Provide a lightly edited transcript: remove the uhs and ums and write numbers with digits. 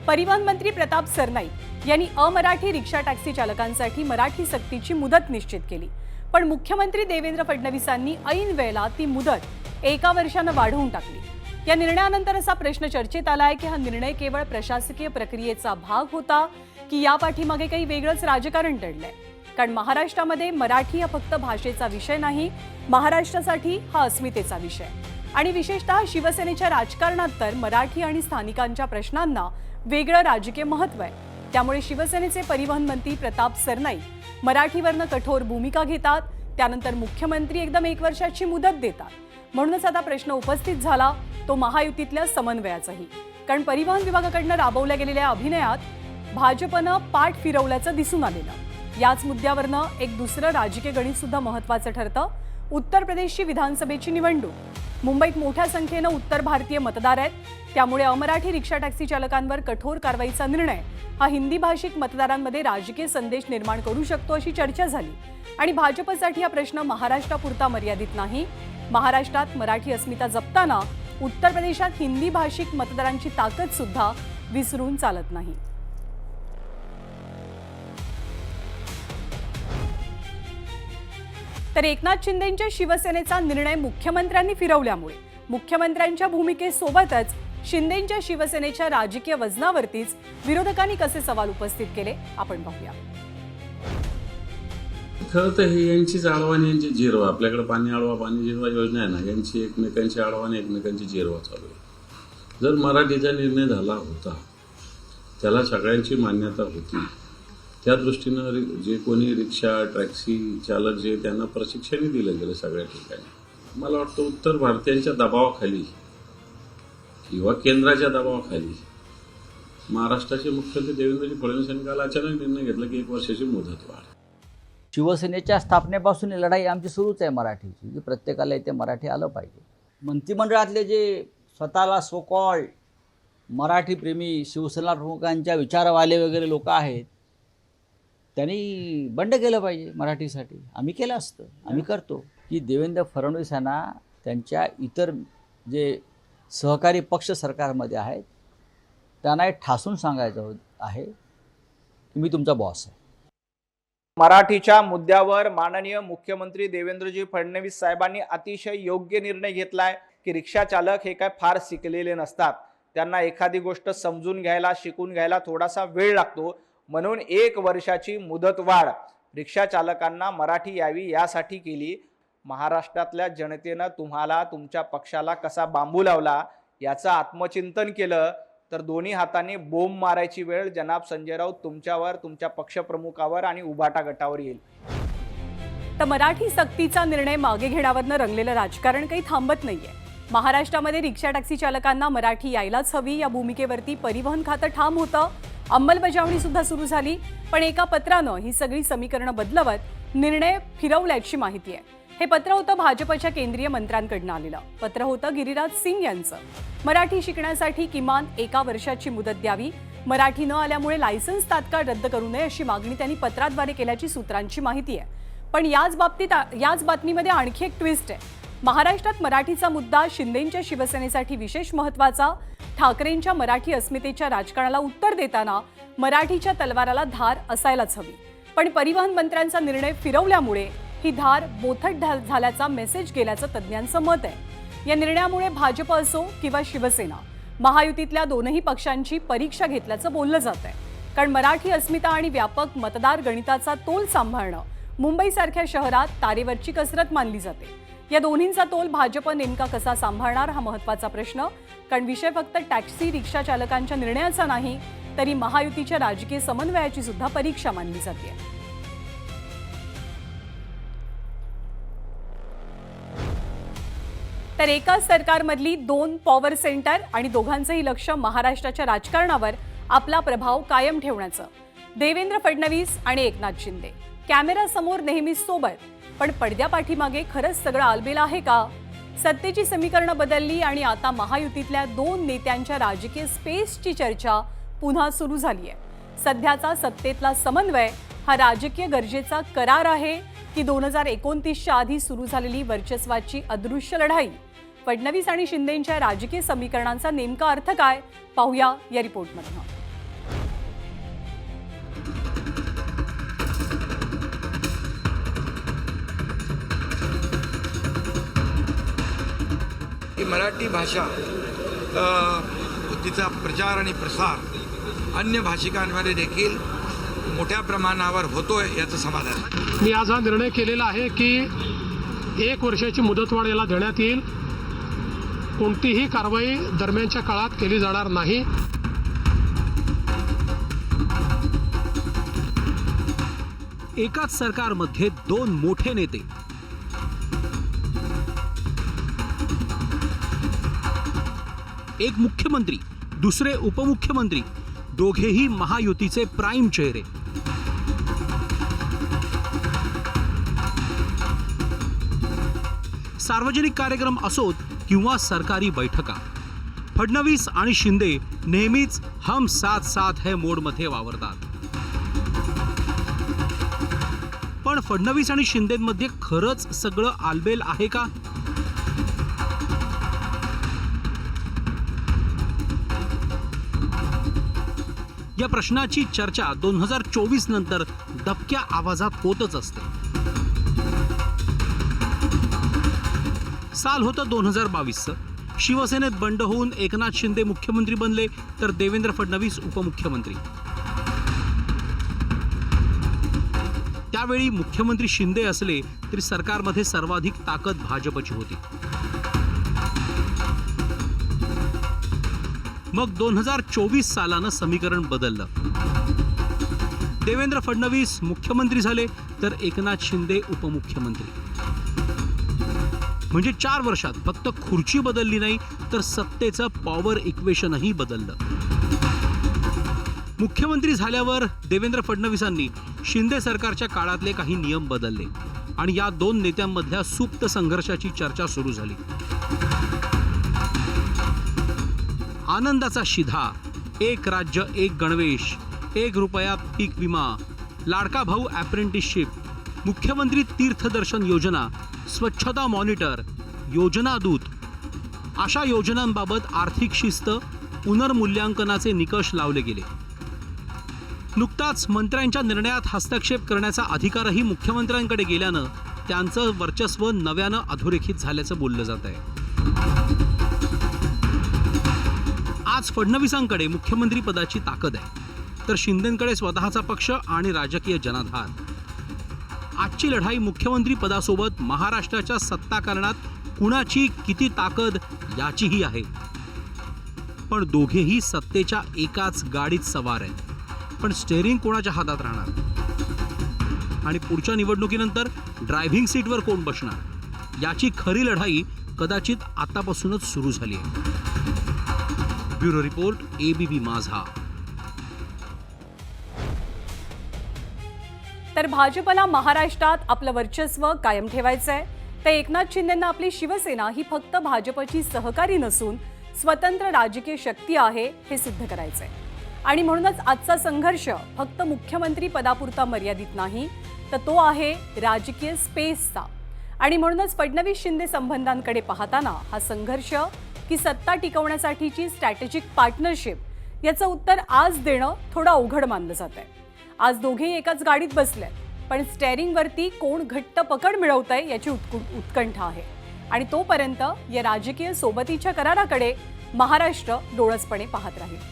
परिवहन मंत्री प्रताप सरनाईक यांनी अमराठी रिक्षा टॅक्सी चालकांसाठी मराठी सक्तीची मुदत निश्चित केली। पण मुख्यमंत्री देवेंद्र फडणवीसांनी ऐन वेळेला ती मुदत 1 वर्षाने वाढवून टाकली। या निर्णयानंतर असा प्रश्न चर्चेत आलाय की हा निर्णय केवळ प्रशासकीय प्रक्रियेचा भाग होता की या पाठीमागे काही वेगळंच राजकारण दडलंय। कारण महाराष्ट्रामध्ये मराठी हा फक्त भाषेचा विषय नाही, महाराष्ट्रासाठी हा अस्मितेचा विषय आणि विशेषतः शिवसेनेच्या राजकारणात तर मराठी आणि स्थानिकांच्या प्रश्नांना वेगळं राजकीय महत्त्व आहे। त्यामुळे शिवसेनेचे परिवहन मंत्री प्रताप सरनाईक मराठीवरनं कठोर भूमिका घेतात, त्यानंतर मुख्यमंत्री एकदम 1 वर्षाची मुदत देतात। म्हणूनच आता प्रश्न उपस्थित झाला तो महायुतीतल्या समन्वयाचाही। कारण परिवहन विभागाकडून राबवल्या गेलेल्या अभिनयात भाजपनं पाठ फिरवल्याचं दिसून आलेलं। याच मुद्द्यावरनं एक दुसरं राजकीय गणित सुद्धा महत्त्वाचं ठरतं। उत्तर प्रदेशची विधानसभेची निवडणूक, मुंबईत मोठ्या संख्येनं उत्तर भारतीय मतदार आहेत, त्यामुळे अमराठी रिक्षा टॅक्सी चालकांवर कठोर कारवाईचा निर्णय हा हिंदी भाषिक मतदारांमध्ये राजकीय संदेश निर्माण करू शकतो अशी चर्चा झाली। आणि भाजपसाठी हा प्रश्न महाराष्ट्रापुरता मर्यादित नाही। महाराष्ट्रात मराठी अस्मिता जपताना उत्तर प्रदेशात हिंदी भाषिक मतदारांची ताकद सुद्धा विसरून चालत नाही। तर एकनाथ शिंदेंच्या शिवसेनेचा निर्णय मुख्यमंत्र्यांनी फिरवल्यामुळे मुख्यमंत्र्यांच्या भूमिकेसोबतच शिंदेंच्या शिवसेनेच्या राजकीय वजनावरतीच विरोधकांनी कसे सवाल उपस्थित केले आपण पाहूया। खरं तर हे यांचीच आडवाणी, यांची जिरवा, आपल्याकडे पाणी आडवा पाणी जिरवा योजना आहे ना, यांची एकमेकांची आडवाणी एकमेकांची जिरवा चालू आहे। जर मराठीचा निर्णय झाला होता, त्याला सगळ्यांची मान्यता होती, त्या दृष्टीनं जे कोणी रिक्षा टॅक्सी चालक जे त्यांना प्रशिक्षणही दिलं गेलं सगळ्या ठिकाणी। मला वाटतं उत्तर भारतीयांच्या दबावाखाली किंवा केंद्राच्या दबावाखाली महाराष्ट्राचे मुख्यमंत्री देवेंद्रजी फडणवीस यांनी काल अचानक निर्णय घेतला की 1 वर्षाची मुदत वाढ। शिवसेनेच्या स्थापनेपासून ही लढाई आमची सुरूच आहे मराठीची, की प्रत्येकाला इथे मराठी आलं पाहिजे। मंत्रिमंडळातले जे स्वतःला सो कॉल्ड मराठी प्रेमी शिवसेना प्रमुखांच्या विचारवाले वगैरे लोक आहेत, त्यांनी बंड केलं पाहिजे मराठीसाठी। आम्ही केलं असतं, आम्ही करतो की देवेंद्र फडणवीस यांना त्यांच्या इतर जे सहकारी पक्ष सरकारमध्ये आहेत त्यांना हे ठासून सांगायचं आहे की मी तुमचा बॉस आहे। मराठीच्या मुद्द्यावर माननीय मुख्यमंत्री देवेंद्रजी फडणवीस साहेबांनी अतिशय योग्य निर्णय घेतलाय की रिक्षा चालक हे काय फार शिकलेले नसतात, त्यांना एखादी गोष्ट समजून घ्यायला शिकून घ्यायला थोडासा वेळ लागतो। म्हणून 1 वर्षाची मुदतवाढ रिक्षा चालकांना मराठी यावी यासाठी केली। महाराष्ट्रातल्या जनतेनं तुम्हाला तुमच्या पक्षाला कसा बांबू लावला याचं आत्मचिंतन केलं तर दोन्ही हाताने बोंब मारायची वेळ जनाब संजय राऊत तुमच्यावर, तुमच्या पक्षप्रमुखावर आणि उभाटा गटावर येईल। तर मराठी सक्तीचा निर्णय मागे घेण्यावरनं रंगलेलं राजकारण काही थांबत नाहीये। महाराष्ट्रामध्ये रिक्षा टॅक्सी चालकांना मराठी यायलाच हवी या भूमिकेवरती परिवहन खातं ठाम होतं। अंमलबजावणी सुद्धा सुरू झाली, पण एका पत्रानं ही सगळी समीकरणं बदलवत निर्णय फिरवल्याची माहिती आहे। हे पत्र होतं भाजपच्या केंद्रीय मंत्र्यांकडून आलेलं। पत्र होतं गिरिराज सिंग यांचं। मराठी शिकण्यासाठी किमान 1 वर्षाची मुदत द्यावी, मराठी न आल्यामुळे लायसन्स तात्काळ रद्द करू नये अशी मागणी त्यांनी पत्राद्वारे केल्याची सूत्रांची माहिती आहे। पण याच बातमीमध्ये आणखी एक ट्विस्ट आहे। महाराष्ट्रात मराठीचा मुद्दा शिंदेंच्या शिवसेनेसाठी विशेष महत्त्वाचा। ठाकरेंच्या मराठी अस्मितेच्या राजकारणाला उत्तर देताना मराठीच्या तलवाराला धार असायलाच हवी, पण परिवहन मंत्र्यांचा निर्णय फिरवल्यामुळे ही धार बोथट झाल्याचा मेसेज गेल्याचं तज्ज्ञांचं मत आहे। या निर्णयामुळे भाजप असो किंवा शिवसेना, महायुतीतल्या दोनही पक्षांची परीक्षा घेतल्याचं बोललं जात आहे। कारण मराठी अस्मिता आणि व्यापक मतदार गणिताचा तोल सांभाळणं मुंबईसारख्या शहरात तारेवरची कसरत मानली जाते। या दोन्हींचा तोल भाजप नेमका कसा सांभाळणार हा महत्त्वाचा प्रश्न। कारण विषय फक्त टॅक्सी रिक्षा चालकांच्या निर्णयाचा नाही, तरी महायुतीच्या राजकीय समन्वयाची सुद्धा परीक्षा मानली जाते। तर एकाच सरकारमधली 2 पॉवर सेंटर आणि दोघांचंही लक्ष महाराष्ट्राच्या राजकारणावर आपला प्रभाव कायम ठेवण्याचं। देवेंद्र फडणवीस आणि एकनाथ शिंदे कॅमेरासमोर नेहमीच सोबत, पण पडद्यापाठीमागे खरंच सगळं आलबेल आहे का? सत्तेची समीकरणं बदलली आणि आता महायुतीतल्या 2 नेत्यांच्या राजकीय स्पेसची चर्चा पुन्हा सुरू झाली आहे। सध्याचा सत्तेतला समन्वय हा राजकीय गरजेचा करार आहे की 2029च्या आधी सुरू झालेली वर्चस्वाची अदृश्य लढाई? फडणवीस आणि शिंदेंच्या राजकीय समीकरणांचा नेमका अर्थ काय पाहूया या रिपोर्टमध्ये। की मराठी भाषा तिचा प्रचार आणि प्रसार अन्य भाषिकांमध्ये देखील मोठ्या प्रमाणावर होतोय याचं समाधान आहे. मी आज हा निर्णय केलेला आहे की 1 वर्षाची मुदतवाढ याला देण्यात येईल. कोणतीही कारवाई दरम्यानच्या काळात केली जाणार नाही. एकाच सरकारमध्ये 2 मोठे नेते, एक मुख्यमंत्री, दुसरे उपमुख्यमंत्री, दोघेही महायुतीचे प्राईम चेहरे. सार्वजनिक कार्यक्रम असोत किंवा सरकारी बैठका, फडणवीस आणि शिंदे नेहमीच हम साथ साथ है मोडमध्ये वावरतात. पण फडणवीस आणि शिंदेमध्ये खरंच सगळं आलबेल आहे का? या प्रश्नाची चर्चा 2024 नंतर दबक्या आवाजात होतच असते. साल होतं 2022चं. शिवसेनेत बंड होऊन एकनाथ शिंदे मुख्यमंत्री बनले तर देवेंद्र फडणवीस उपमुख्यमंत्री. त्यावेळी मुख्यमंत्री शिंदे असले तरी सरकारमध्ये सर्वाधिक ताकद भाजपची होती. मग 2024 सालानं समीकरण बदललं. देवेंद्र फडणवीस मुख्यमंत्री झाले तर एकनाथ शिंदे उपमुख्यमंत्री. म्हणजे 4 वर्षात फक्त खुर्ची बदलली नाही तर सत्तेचं पॉवर इक्वेशनही बदललं. मुख्यमंत्री झाल्यावर देवेंद्र फडणवीसांनी शिंदे सरकारच्या काळातले काही नियम बदलले आणि या 2 नेत्यांमधल्या सुप्त संघर्षाची चर्चा सुरू झाली. आनंदाचा शिधा, 1 राज्य 1 गणवेश, 1 रुपया पीक विमा, लाडका भाऊ अप्रेंटिसशिप, मुख्यमंत्री तीर्थदर्शन योजना, स्वच्छता मॉनिटर, योजना दूत, अशा योजनांबाबत आर्थिक शिस्त, पुनर्मूल्यांकनाचे निकष लावले गेले. नुकताच मंत्र्यांच्या निर्णयात हस्तक्षेप करण्याचा अधिकारही मुख्यमंत्र्यांकडे गेल्यानं त्यांचं वर्चस्व नव्यानं अधोरेखित झाल्याचं बोललं जात आहे. आज फडणवीसांकडे मुख्यमंत्री पदाची ताकद आहे तर शिंदेंकडे स्वतःचा पक्ष आणि राजकीय जनाधार. आजची लढाई मुख्यमंत्री पदासोबत महाराष्ट्राच्या सत्ताकरणात कुणाची किती ताकद याचीही आहे. पण दोघेही सत्तेच्या एकाच गाडीत सवार आहेत. पण स्टेअरिंग कोणाच्या हातात राहणार आणि पुढच्या निवडणुकीनंतर ड्रायव्हिंग सीटवर कोण बसणार याची खरी लढाई कदाचित आतापासूनच सुरू झाली आहे. ब्युरो रिपोर्ट, ABP माझा. तर भाजपला महाराष्ट्रात आपलं वर्चस्व कायम ठेवायचं आहे तर एकनाथ शिंदेंना आपली शिवसेना ही फक्त भाजपची सहकारी नसून स्वतंत्र राजकीय शक्ती आहे हे सिद्ध करायचं आहे. आणि म्हणूनच आजचा संघर्ष फक्त मुख्यमंत्री पदापुरता मर्यादित नाही तर तो आहे राजकीय स्पेसचा. आणि म्हणूनच फडणवीस शिंदे संबंधांकडे पाहताना हा संघर्ष की सत्ता टिकवण्यासाठीची स्ट्रॅटेजिक पार्टनरशिप याचं उत्तर आज देणं थोडं अवघड मानलं जात आहे. आज दोघेही एकाच गाडीत बसले पण स्टेअरिंगवरती कोण घट्ट पकड मिळवतंय याची उत्कंठा आहे. आणि तोपर्यंत या राजकीय सोबतीच्या कराराकडे महाराष्ट्र डोळसपणे पाहत राहील.